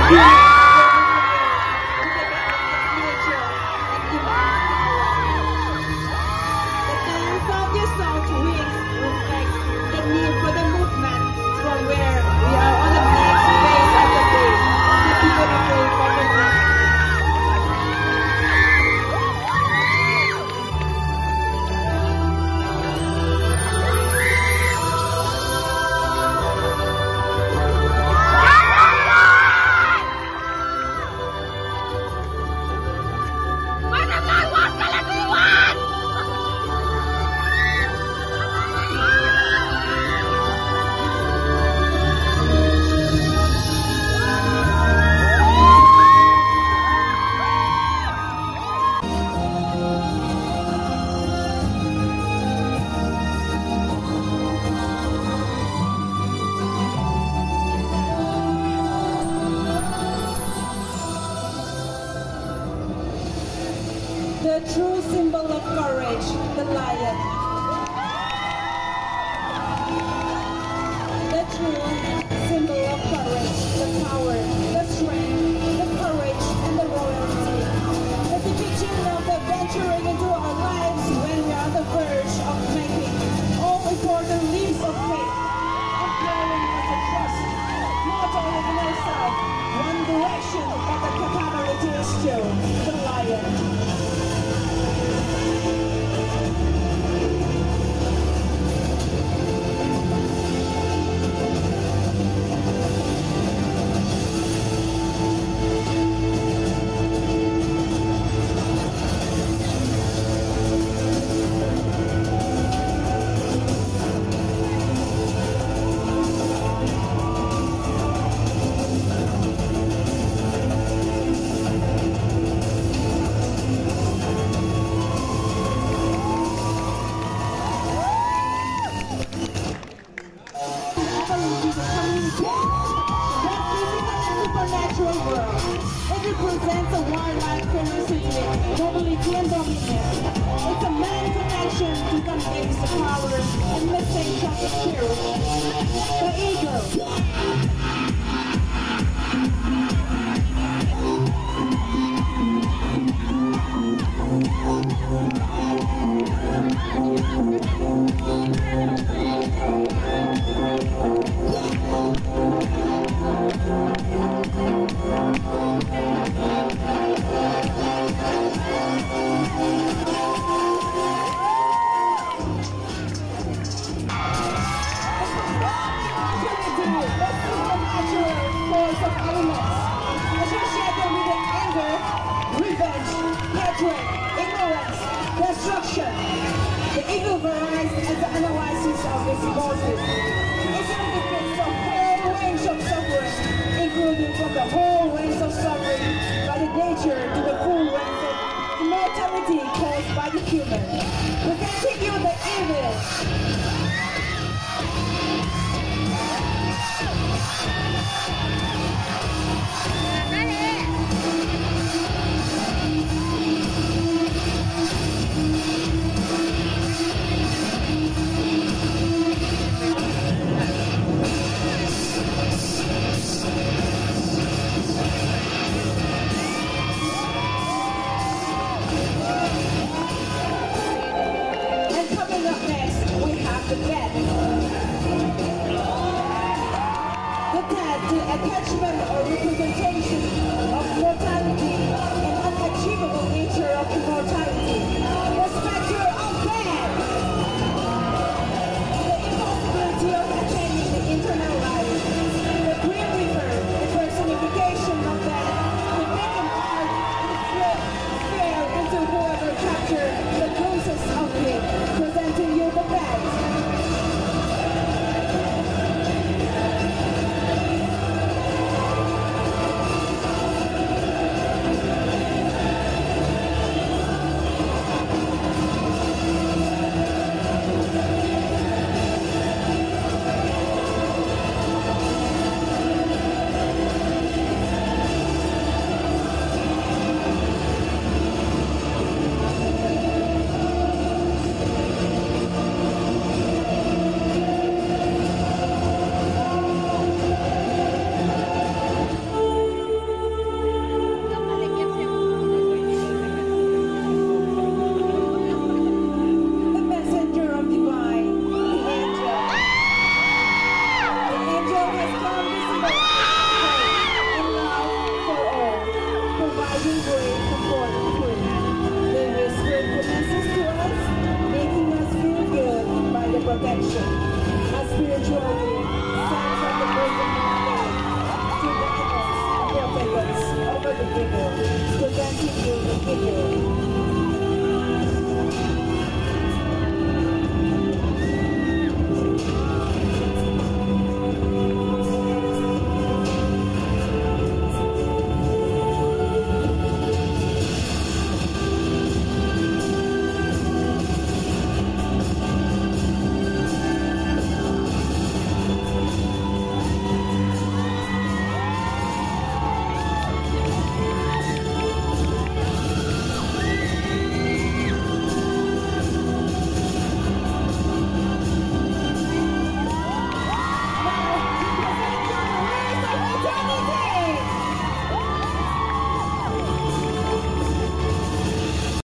The true symbol of courage, the lion. The true symbol of courage, the power, the strength, the courage, and the royalty. The depiction of the venturing into our lives when we are on the verge of making all important leaps of faith, empowering us to trust, not only in ourselves, one direction, but the capability is still the lion. It represents a warlike ferocity, nobility, and dominance. It's a man's action to convince the power and message of the spirit. The eagle. Destruction. The eagle varies as the analysis of its causes. It indicates the whole range of suffering, including from the whole range of suffering by the nature to the full range of immortality caused by the human. We continue the evil. The attachment or representation of mortality and unachievable nature of immortality.